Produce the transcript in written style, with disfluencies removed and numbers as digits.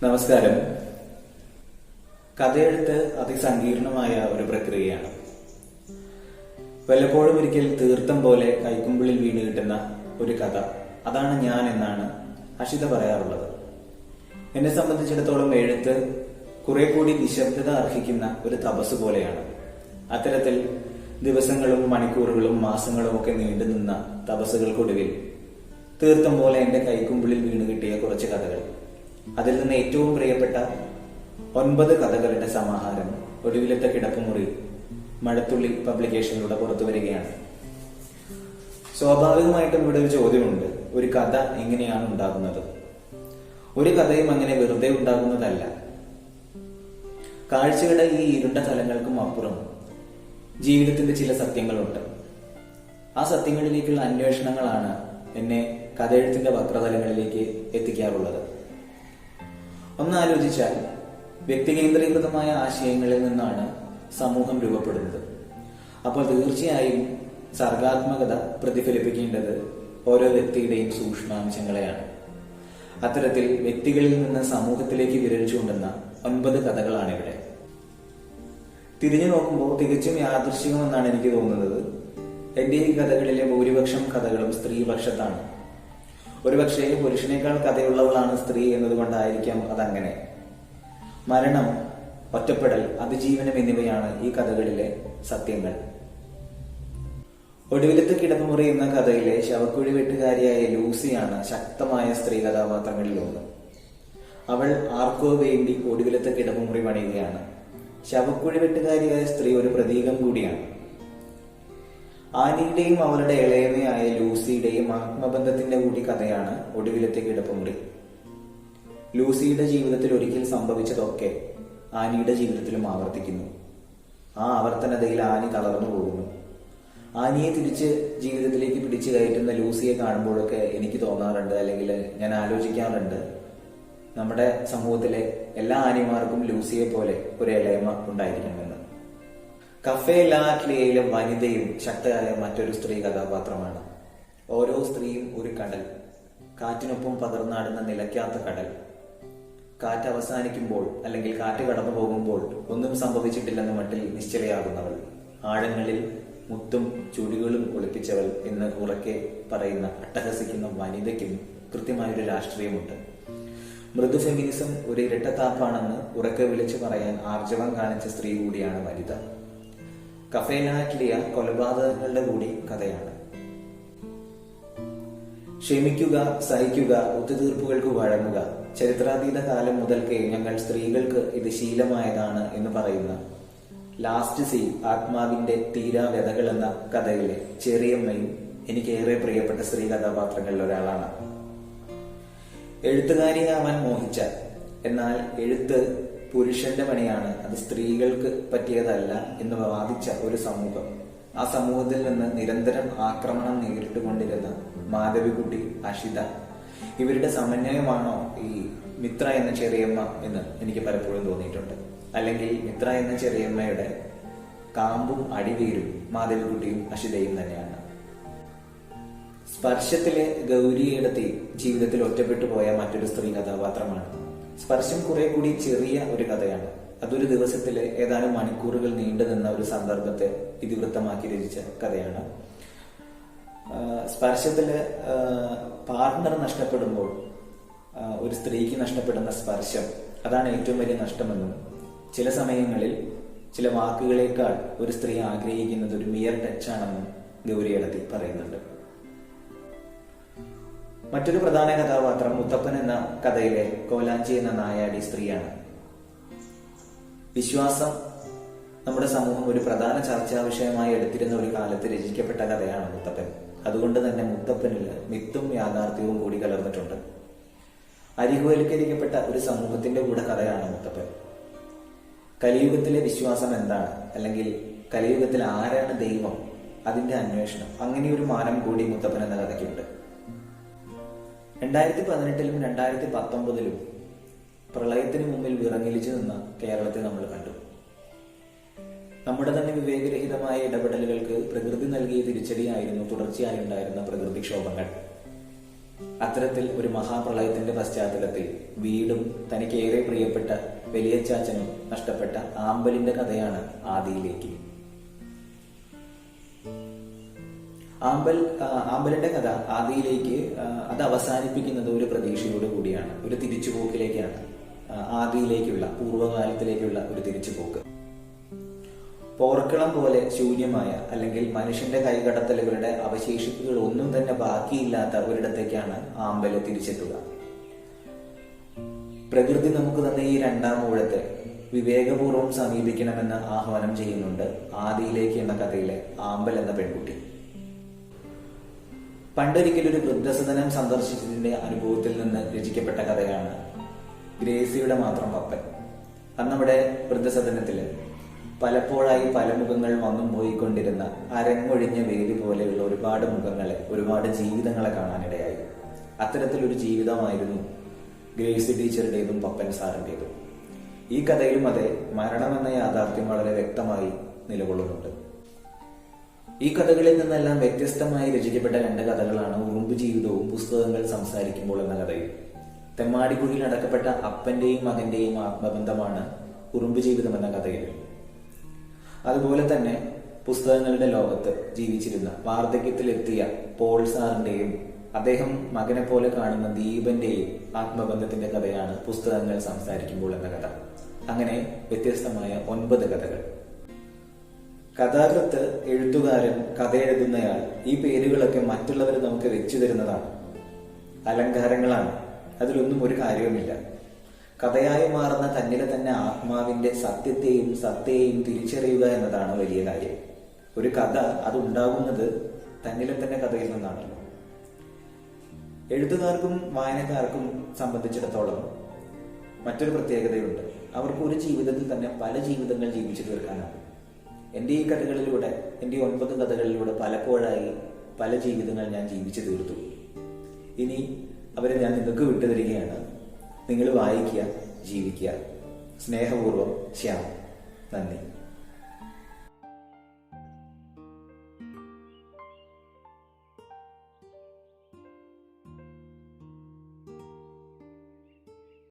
നമസ്കാരം. കഥയെഴുത്ത് അതിസങ്കീർണമായ ഒരു പ്രക്രിയയാണ്. വല്ലപ്പോഴും ഒരിക്കൽ തീർത്ഥം പോലെ കൈക്കുമ്പിളിൽ വീണ് കിട്ടുന്ന ഒരു കഥ, അതാണ് ഞാൻ എന്നാണ് അഷിത പറയാറുള്ളത്. എന്നെ സംബന്ധിച്ചിടത്തോളം എഴുത്ത് കുറെ കൂടി നിശബ്ദത അർഹിക്കുന്ന ഒരു തപസ് പോലെയാണ്. അത്തരത്തിൽ ദിവസങ്ങളും മണിക്കൂറുകളും മാസങ്ങളും ഒക്കെ നീണ്ടുനിന്ന തപസ്സുകൾക്കൊടുവിൽ തീർത്ഥം പോലെ എന്റെ കൈക്കുമ്പിളിൽ വീണ് കിട്ടിയ കുറച്ച് കഥകൾ, അതിൽ നിന്ന് ഏറ്റവും പ്രിയപ്പെട്ട 9 കഥകളുടെ സമാഹാരം ഒടുവിലത്തെ കിടപ്പുമുറി മഴത്തുള്ളി പബ്ലിക്കേഷനിലൂടെ പുറത്തു വരികയാണ്. സ്വാഭാവികമായിട്ടും ഇവിടെ ഒരു ചോദ്യമുണ്ട്: ഒരു കഥ എങ്ങനെയാണ് ഉണ്ടാകുന്നത്? ഒരു കഥയും അങ്ങനെ വെറുതെ ഉണ്ടാകുന്നതല്ല. കാഴ്ചയുടെ ഈ ഇരുണ്ട തലങ്ങൾക്കും അപ്പുറം ജീവിതത്തിന്റെ ചില സത്യങ്ങളുണ്ട്. ആ സത്യങ്ങളിലേക്കുള്ള അന്വേഷണങ്ങളാണ് എന്നെ കഥയെഴുത്തിന്റെ വക്രതലങ്ങളിലേക്ക് എത്തിക്കാറുള്ളത്. ഒന്നാലോചിച്ചാൽ, വ്യക്തികേന്ദ്രീകൃതമായ ആശയങ്ങളിൽ നിന്നാണ് സമൂഹം രൂപപ്പെടുന്നത്. അപ്പോൾ തീർച്ചയായും സർഗാത്മകത പ്രതിഫലിപ്പിക്കേണ്ടത് ഓരോ വ്യക്തിയുടെയും സൂക്ഷ്മാംശങ്ങളെയാണ്. അത്തരത്തിൽ വ്യക്തികളിൽ നിന്ന് സമൂഹത്തിലേക്ക് വിരൽ ചൂണ്ടുന്ന 9 കഥകളാണ് ഇവിടെ. തിരിഞ്ഞു നോക്കുമ്പോൾ തികച്ചും യാദൃശ്ചികമെന്നാണ് എനിക്ക് തോന്നുന്നത്. എന്റെ ഈ കഥകളിലെ ഭൂരിപക്ഷം കഥകളും സ്ത്രീപക്ഷത്താണ്. ഒരുപക്ഷെ പുരുഷനേക്കാൾ കഥയുള്ളവളാണ് സ്ത്രീ എന്നതുകൊണ്ടായിരിക്കാം അതങ്ങനെ. മരണം, ഒറ്റപ്പെടൽ, അതിജീവനം എന്നിവയാണ് ഈ കഥകളിലെ സത്യങ്ങൾ. ഒടുവിലത്തെ കിടപ്പുമുറി എന്ന കഥയിലെ ശവക്കുഴി വെട്ടുകാരിയായ ലൂസിയാണ് ശക്തമായ സ്ത്രീ കഥാപാത്രങ്ങളിൽ ഒന്ന്. അവൾ ആർക്കോ വേണ്ടി ഒടുവിലത്തെ കിടപ്പുമുറി പണിയുകയാണ്. ശവക്കുഴി വെട്ടുകാരിയായ സ്ത്രീ ഒരു പ്രതീകം കൂടിയാണ്. ആനിയുടെയും അവളുടെ ഇളയമയായ ലൂസിയുടെയും ആത്മബന്ധത്തിന്റെ കൂടി കഥയാണ് ഒടുവിലത്തെ കിടപ്പുമുറി. ലൂസിയുടെ ജീവിതത്തിൽ ഒരിക്കൽ സംഭവിച്ചതൊക്കെ ആനിയുടെ ജീവിതത്തിലും ആവർത്തിക്കുന്നു. ആ ആവർത്തനതയിൽ ആനി തളർന്നു പോകുന്നു. ആനിയെ തിരിച്ച് ജീവിതത്തിലേക്ക് പിടിച്ചു കയറ്റുന്ന ലൂസിയെ കാണുമ്പോഴൊക്കെ എനിക്ക് തോന്നാറുണ്ട്, അല്ലെങ്കിൽ ഞാൻ ആലോചിക്കാറുണ്ട്, നമ്മുടെ സമൂഹത്തിലെ എല്ലാ ആനിമാർക്കും ലൂസിയെ പോലെ ഒരു ഇളയമ ഉണ്ടായിരിക്കണമെന്ന്. കഫേ ലാ ക്ലിയയിലെ വനിതയും ശക്തയായ മറ്റൊരു സ്ത്രീ കഥാപാത്രമാണ്. ഓരോ സ്ത്രീയും ഒരു കടൽ, കാറ്റിനൊപ്പം പകർന്നാടുന്ന നിലയ്ക്കാത്ത കടൽ. കാറ്റ് അവസാനിക്കുമ്പോൾ, അല്ലെങ്കിൽ കാറ്റ് കടന്നു പോകുമ്പോൾ ഒന്നും സംഭവിച്ചിട്ടില്ലെന്ന മട്ടിൽ നിശ്ചലയാകുന്നവൾ, ആഴങ്ങളിൽ മുത്തും ചുടികളും ഒളിപ്പിച്ചവൾ എന്ന് ഉറക്കെ പറയുന്ന അട്ടഹസിക്കുന്ന വനിതയ്ക്കും കൃത്യമായൊരു രാഷ്ട്രീയമുണ്ട്. മൃദു ഫെമിനിസം ഒരു ഇരട്ടത്താപ്പാണെന്ന് ഉറക്കെ വിളിച്ചു പറയാൻ ആർജവം കാണിച്ച സ്ത്രീ കൂടിയാണ് വനിത. കഫേ ലാ ക്ലിയ കൊലപാതകങ്ങളുടെ കൂടി കഥയാണ്. ക്ഷമിക്കുക, സഹിക്കുക, ഒത്തുതീർപ്പുകൾക്ക് വഴങ്ങുക, ചരിത്രാതീത കാലം മുതൽക്കേ ഞങ്ങൾ സ്ത്രീകൾക്ക് ഇത് ശീലമായതാണ് എന്ന് പറയുന്ന ലാസ്റ്റ് സീ, ആത്മാവിന്റെ തീരാവ്യതകൾ എന്ന കഥയിലെ ചെറിയമ്മയും എനിക്കേറെ പ്രിയപ്പെട്ട സ്ത്രീ കഥാപാത്രങ്ങളിൽ ഒരാളാണ്. എഴുത്തുകാരിയാവാൻ മോഹിച്ച, എന്നാൽ എഴുത്ത് പുരുഷന്റെ പണിയാണ്, അത് സ്ത്രീകൾക്ക് പറ്റിയതല്ല എന്ന് വാദിച്ച ഒരു സമൂഹം. ആ സമൂഹത്തിൽ നിന്ന് നിരന്തരം ആക്രമണം നേരിട്ടുകൊണ്ടിരുന്ന മാധവിക്കുട്ടി, അഷിത, ഇവരുടെ സമന്വയമാണോ ഈ മിത്ര എന്ന ചെറിയമ്മ എന്ന് എനിക്ക് പലപ്പോഴും തോന്നിയിട്ടുണ്ട്. അല്ലെങ്കിൽ മിത്ര എന്ന ചെറിയമ്മയുടെ കാമ്പും അടിവേരും മാധവിക്കുട്ടിയും അഷിതയും തന്നെയാണ്. സ്പർശത്തിലെ ഗൗരിയെടുത്തി ജീവിതത്തിൽ ഒറ്റപ്പെട്ടു പോയ മറ്റൊരു സ്ത്രീ കഥാപാത്രമാണ്. സ്പർശം കുറെ കൂടി ചെറിയ ഒരു കഥയാണ്. അതൊരു ദിവസത്തിലെ ഏതാനും മണിക്കൂറുകൾ നീണ്ടു നിന്ന ഒരു സന്ദർഭത്തെ ഇതിവൃത്തമാക്കി രചിച്ച കഥയാണ്. സ്പർശത്തില് പാർട്ണർ നഷ്ടപ്പെടുമ്പോൾ ഒരു സ്ത്രീക്ക് നഷ്ടപ്പെടുന്ന സ്പർശം, അതാണ് ഏറ്റവും വലിയ നഷ്ടമെന്നും ചില സമയങ്ങളിൽ ചില വാക്കുകളേക്കാൾ ഒരു സ്ത്രീ ആഗ്രഹിക്കുന്നത് ഒരു മിയർ ടച്ചാണെന്നും ഗൗരിയെടുത്തി പറയുന്നുണ്ട്. മറ്റൊരു പ്രധാന കഥാപാത്രം മുത്തപ്പൻ എന്ന കഥയിലെ കോലാഞ്ചി എന്ന നായാടി സ്ത്രീയാണ്. വിശ്വാസം നമ്മുടെ സമൂഹം ഒരു പ്രധാന ചർച്ചാ വിഷയമായി എടുത്തിരുന്ന ഒരു കാലത്ത് രചിക്കപ്പെട്ട കഥയാണ് മുത്തപ്പൻ. അതുകൊണ്ട് തന്നെ മുത്തപ്പനിൽ മിത്തും യാഥാർത്ഥ്യവും കൂടി കലർന്നിട്ടുണ്ട്. അരികുവൽക്കരിക്കപ്പെട്ട ഒരു സമൂഹത്തിന്റെ കൂടെ കഥയാണ് മുത്തപ്പൻ. കലിയുഗത്തിലെ വിശ്വാസം എന്താണ്, അല്ലെങ്കിൽ കലിയുഗത്തിൽ ആരാണ് ദൈവം, അതിന്റെ അന്വേഷണം, അങ്ങനെയൊരു മാനം കൂടി മുത്തപ്പൻ എന്ന കഥയ്ക്കുണ്ട്. 2018-ലും 2019-ലും പ്രളയത്തിന് മുമ്പിൽ വിറങ്ങലിച്ചു നിന്ന കേരളത്തെ നമ്മൾ കണ്ടു. നമ്മുടെ തന്നെ വിവേകരഹിതമായ ഇടപെടലുകൾക്ക് പ്രകൃതി നൽകിയ തിരിച്ചടിയായിരുന്നു തുടർച്ചയായി ഉണ്ടായിരുന്ന പ്രകൃതിക്ഷോഭങ്ങൾ. അത്തരത്തിൽ ഒരു മഹാപ്രളയത്തിന്റെ പശ്ചാത്തലത്തിൽ വീടും തനിക്ക് ഏറെ പ്രിയപ്പെട്ട വലിയച്ചാച്ചനും നഷ്ടപ്പെട്ട ആമ്പലിന്റെ കഥയാണ് ആദിയിലേക്ക്. ആമ്പലിന്റെ കഥ ആദിയിലേക്ക് അത് അവസാനിപ്പിക്കുന്നത് ഒരു പ്രതീക്ഷയോട് കൂടിയാണ്, ഒരു തിരിച്ചുപോക്കിലേക്കാണ്. ആദിയിലേക്കുള്ള, പൂർവ്വകാലത്തിലേക്കുള്ള ഒരു തിരിച്ചുപോക്ക്. പോർക്കളം പോലെ ശൂന്യമായ അല്ലെങ്കിൽ മനുഷ്യന്റെ കൈകടത്തലുകളുടെ അവശേഷിപ്പുകൾ ഒന്നും തന്നെ ബാക്കിയില്ലാത്ത ഒരിടത്തേക്കാണ് ആമ്പല് തിരിച്ചെത്തുക. പ്രകൃതി നമുക്ക് തന്നെ ഈ രണ്ടാം ഊഴത്തെ വിവേകപൂർവ്വം സമീപിക്കണമെന്ന് ആഹ്വാനം ചെയ്യുന്നുണ്ട് ആദിയിലേക്ക് എന്ന കഥയിലെ ആമ്പൽ എന്ന പെൺകുട്ടി. പണ്ടൊരിക്കലൊരു വൃദ്ധസദനം സന്ദർശിച്ചതിന്റെ അനുഭവത്തിൽ നിന്ന് രചിക്കപ്പെട്ട കഥയാണ് ഗ്രേസിയുടെ മാത്രം പപ്പൻ. അന്നവിടെ വൃദ്ധസദനത്തില് പലപ്പോഴായി പല മുഖങ്ങൾ വന്നും പോയിക്കൊണ്ടിരുന്ന അരങ്ങൊഴിഞ്ഞ വേദി പോലെയുള്ള ഒരുപാട് മുഖങ്ങളെ, ഒരുപാട് ജീവിതങ്ങളെ കാണാനിടയായി. അത്തരത്തിലൊരു ജീവിതമായിരുന്നു ഗ്രേസി ടീച്ചറുടേതും പപ്പൻ സാറിൻ്റെതും. ഈ കഥയിലും അതെ, മരണമെന്ന യാഥാർത്ഥ്യം വളരെ വ്യക്തമായി നിലകൊള്ളുന്നുണ്ട്. ഈ കഥകളിൽ നിന്നെല്ലാം വ്യത്യസ്തമായി രചിക്കപ്പെട്ട രണ്ട് കഥകളാണ് ഉറുമ്പ് ജീവിതവും പുസ്തകങ്ങൾ സംസാരിക്കുമ്പോൾ എന്ന കഥയും. തെമ്മാടിക്കുഴിയിൽ അടക്കപ്പെട്ട അപ്പന്റെയും മകന്റെയും ആത്മബന്ധമാണ് ഉറുമ്പ് ജീവിതം എന്ന കഥയിൽ. അതുപോലെ തന്നെ പുസ്തകങ്ങളുടെ ലോകത്ത് ജീവിച്ചിരുന്ന, വാർദ്ധക്യത്തിലെത്തിയ പോൾ സാറിന്റെയും അദ്ദേഹം മകനെ പോലെ കാണുന്ന ദീപന്റെയും ആത്മബന്ധത്തിന്റെ കഥയാണ് പുസ്തകങ്ങൾ സംസാരിക്കുമ്പോൾ എന്ന കഥ. അങ്ങനെ വ്യത്യസ്തമായ 9 കഥകൾ. കഥാകൃത്ത്, എഴുത്തുകാരൻ, കഥ എഴുതുന്നയാൾ, ഈ പേരുകളൊക്കെ മറ്റുള്ളവർ നമുക്ക് വെച്ചു തരുന്നതാണ്, അലങ്കാരങ്ങളാണ്. അതിലൊന്നും ഒരു കാര്യവുമില്ല. കഥയായി മാറുന്ന തന്നിലെ തന്നെ ആത്മാവിന്റെ സത്യത്തെയും സത്തയെയും തിരിച്ചറിയുക എന്നതാണ് വലിയ കാര്യം. ഒരു കഥ അതുണ്ടാകുന്നത് തന്നിലെ തന്നെ കഥയിൽ നിന്നാണല്ലോ. എഴുത്തുകാർക്കും വായനക്കാർക്കും സംബന്ധിച്ചിടത്തോളം മറ്റൊരു പ്രത്യേകതയുണ്ട്. അവർക്ക് ഒരു ജീവിതത്തിൽ തന്നെ പല ജീവിതങ്ങൾ ജീവിച്ചു തീർക്കാനാണ്. എൻ്റെ ഈ കഥകളിലൂടെ, എൻ്റെ 9 കഥകളിലൂടെ പലപ്പോഴായി പല ജീവിതങ്ങൾ ഞാൻ ജീവിച്ചു തീർത്തു. ഇനി അവരെ ഞാൻ നിങ്ങൾക്ക് വിട്ടുതരികയാണ്. നിങ്ങൾ വായിക്കുക, ജീവിക്കുക. സ്നേഹപൂർവ്വം, ശ്യാം. നന്ദി.